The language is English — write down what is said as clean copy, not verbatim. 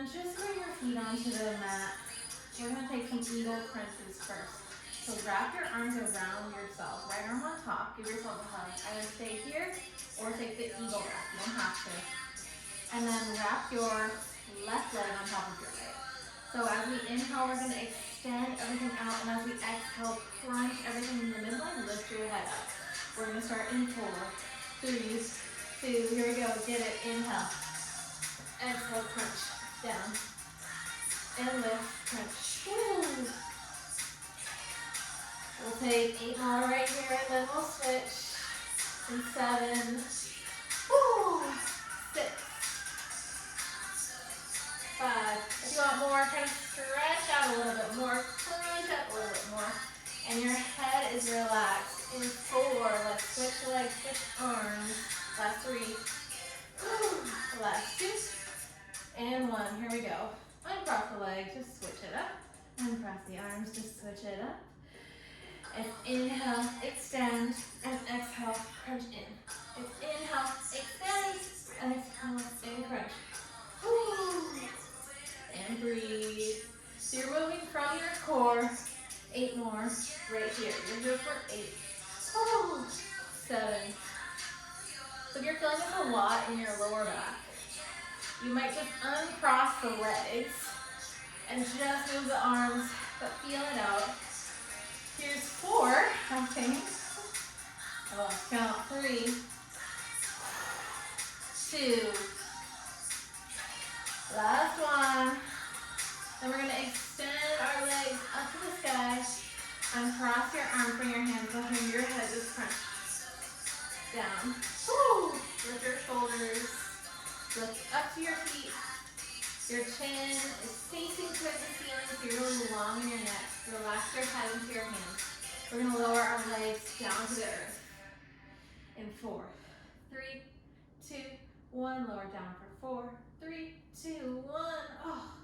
then just bring your feet onto the mat. We're gonna take some eagle crunches first. So wrap your arms around yourself. Right arm on top, give yourself a hug. Either stay here or take the eagle wrap. You don't have to. And then wrap your left leg on top of your right. So as we inhale, we're gonna extend everything out, and as we exhale, crunch everything in the midline, lift your head up. We're gonna start in 4, 3, 2, here we go, get it, inhale. Exhale, crunch, down. And lift, crunch. Woo. We'll take 8 more right here, and then we'll switch. And 7, woo, 6, 5. If you want more, kind of stretch out a little bit more, crunch up a little bit more. And your head is relaxed. In 4, let's switch legs, switch arms. Last 3, last 2, and 1. Here we go. Uncross the legs, just switch it up. Uncross the arms, just switch it up. And inhale, extend, and exhale, crunch in. It's inhale, extend, and exhale, and crunch. Woo. And breathe. So you're moving from your core. 8 more, right here. You're here for 8. 7. So if you're feeling this a lot in your lower back, you might just uncross the legs and just move the arms, but feel it out. Here's 4, I think. Count 3, 2, last one. Then we're gonna extend our legs up to the sky. Uncross your arms, bring your hands behind your head, just crunch. Down. Woo. Lift your shoulders. Lift up to your feet. Your chin is facing towards the ceiling, so you're really long in your neck. Relax your head into your hands. We're gonna lower our legs down to the earth. In 4, 3, 2, 1. Lower down for 4, 3, 2, 1. Oh.